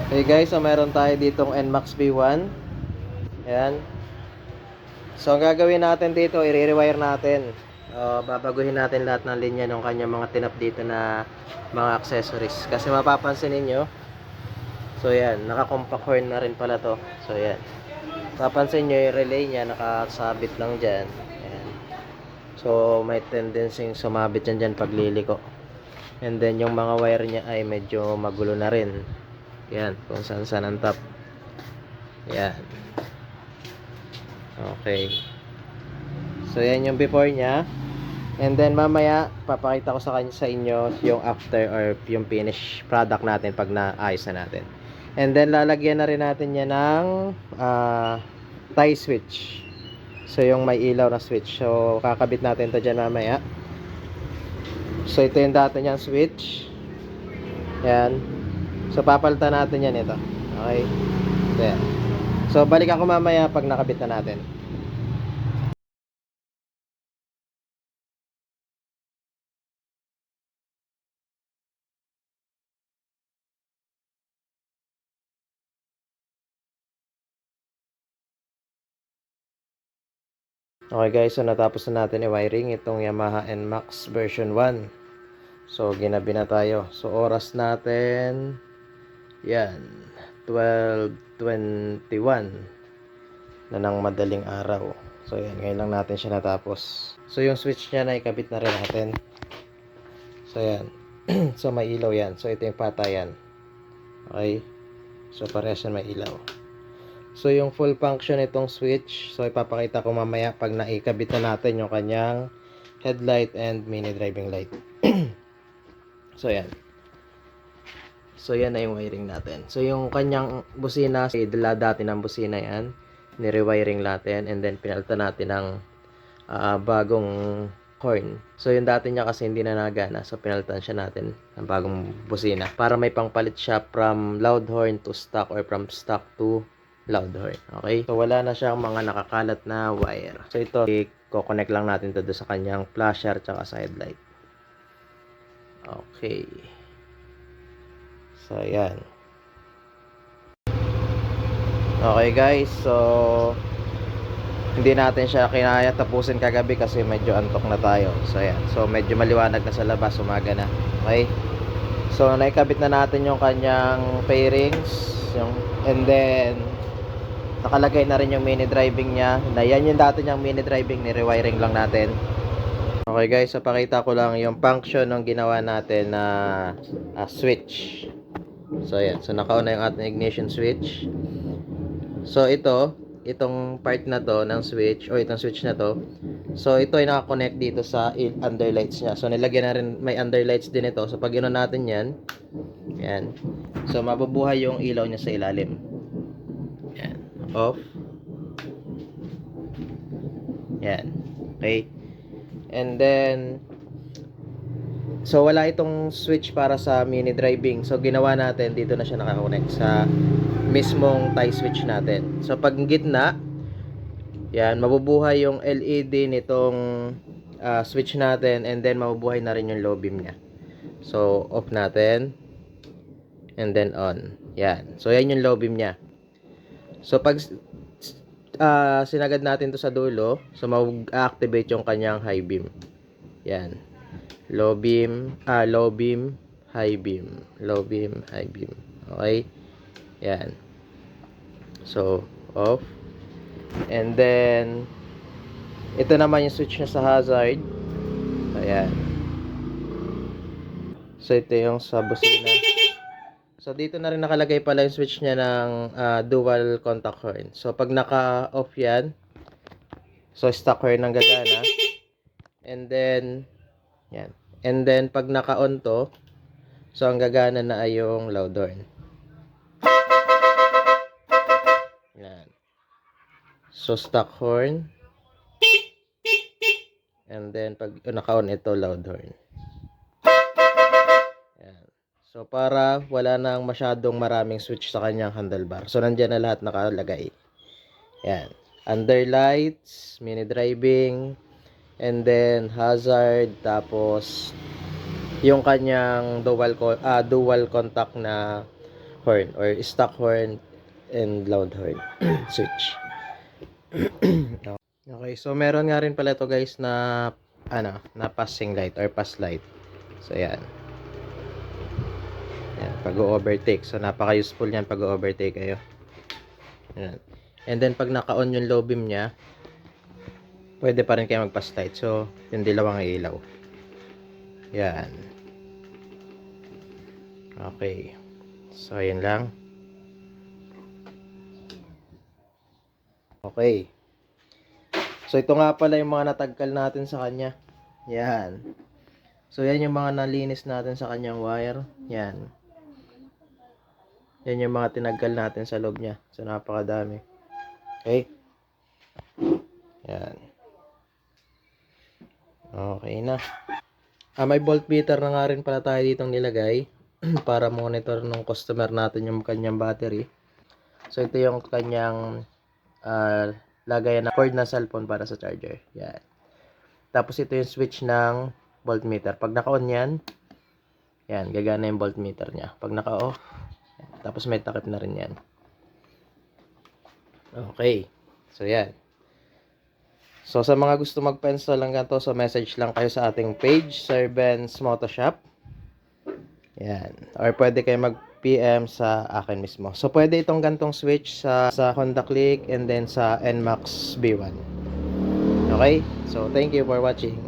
Okay guys, so meron tayo ditong NMAX V1. Ayan. So ang gagawin natin dito, i-rewire natin. Babaguhin natin lahat ng linya ng kanyang mga tinap dito na mga accessories. Kasi mapapansin ninyo, so yan, naka-compact horn na rin pala to. So yan. Papansin nyo yung relay niya, nakasabit lang dyan. Ayan. So may tendency sumabit dyan pag liliko. And then yung mga wire niya ay medyo magulo na rin. Yan, kung saan saan ang top. Yan. Okay. So yan yung before niya. And then mamaya papakita ko sa inyo yung after or yung finish product natin pag naayos na natin. And then lalagyan na rin natin yan ng tie switch. So yung may ilaw na switch. So kakabit natin to dyan mamaya. So ito yung dati niyang switch. Yan. So papalitan natin yan ito. Okay. There. So balik ako mamaya pag nakabit na natin. Okay guys, so natapos na natin i-wiring itong Yamaha NMAX version 1. So ginabi na tayo. So oras natin, yan, 12:21 na ng madaling araw. So yan, ngayon lang natin siya natapos. So yung switch niya na ikabit na rin natin. So yan. So may ilaw yan. So ito yung patayan. Okay. So parehas yan may ilaw. So yung full function itong switch, so ipapakita ko mamaya pag naikabit na natin yung kanyang headlight and mini driving light. So yan. So yan na yung wiring natin. So yung kanyang busina, dala dati ng busina yan, ni-rewiring natin and then pinalitan natin ng bagong horn. So yung dati niya kasi hindi na nagana, so pinalitan siya natin ng bagong busina para may pangpalit siya from loud horn to stock or from stock to loud horn. Okay? So wala na siyang mga nakakalat na wire. So ito, i-connect lang natin to sa kanyang flasher tsaka side light. Okay. So ayan. Okay guys, so hindi natin siya kinaya tapusin kagabi kasi medyo antok na tayo. So ayan. So medyo maliwanag na sa labas, umaga na. Okay? So naikabit na natin yung kanyang fairings, and then nakalagay na rin yung mini driving niya. Na yan yung dati niyang mini driving, ni rewiring lang natin. Okay guys, so pakita ko lang yung function ng ginawa natin na switch. So ayan, so naka-on na yung ating ignition switch. So itong part na to ng switch, o itong switch na to, so ito ay naka-connect dito sa underlights niya. So nilagyan na rin, may underlights din ito. So pag ginawa natin yan, yan, so mabubuhay yung ilaw niya sa ilalim. Yan, off. Yan, okay. And then so wala itong switch para sa mini driving. So ginawa natin, dito na siya naka-connect sa mismong tie switch natin. So pag gitna, yan, mabubuhay yung LED nitong switch natin, and then mabubuhay na rin yung low beam niya. So off natin, and then on. Yan. So yan yung low beam niya. So pag sinagad natin to sa dulo, so mag-activate yung kanyang high beam. Yan. Low beam, low beam, high beam. Low beam, high beam. Okay? Yan. So, off. And then ito naman yung switch niya sa hazard. Ayan. So ito yung sa busina. So dito na rin nakalagay pala yung switch niya ng dual contact horn. So pag naka-off yan, so stock horn ang gagana. And then yan. And then pag naka-on to, so ang gagana na ay yung loud horn. Yan. So stock horn. And then pag naka-on ito, loud horn. Yan. So para wala nang masyadong maraming switch sa kanyang handlebar. So nandiyan na lahat nakalagay. Yan. Underlights, mini driving, and then hazard, tapos yung kanyang dual contact na horn or stock horn and loud horn switch. Okay, so meron nga rin pala ito guys na na passing light or pass light. So yan. Yan, pag-overtake. So napaka-useful niyan pag overtake kayo. Yan. And then pag naka-on yung low beam niya, pwede pa rin kayo mag-pass light. So yung dalawang ilaw. Yan. Okay. So ayan lang. Okay. So ito nga pala yung mga natagkal natin sa kanya. Yan. So yan yung mga nalinis natin sa kanyang wire. Yan. Yan yung mga tinagkal natin sa loob niya. So napakadami. Okay. Yan. Okay na. May voltmeter na nga rin pala tayo ditong nilagay para monitor ng customer natin yung kanyang battery. So ito yung kanyang lagayan na cord na cellphone para sa charger. Yan. Tapos ito yung switch ng voltmeter. Pag naka-on yan, yan, gagana yung voltmeter niya. Pag naka-off, yan. Tapos may takip na rin yan. Okay. So yan. So sa mga gusto magpa-install lang ganito, so message lang kayo sa ating page, Sir Ben's Moto Shop. Yan. Or pwede kayo mag-PM sa akin mismo. So, pwede itong gantong switch sa Honda Click and then sa NMAX B1. Okay? So, thank you for watching.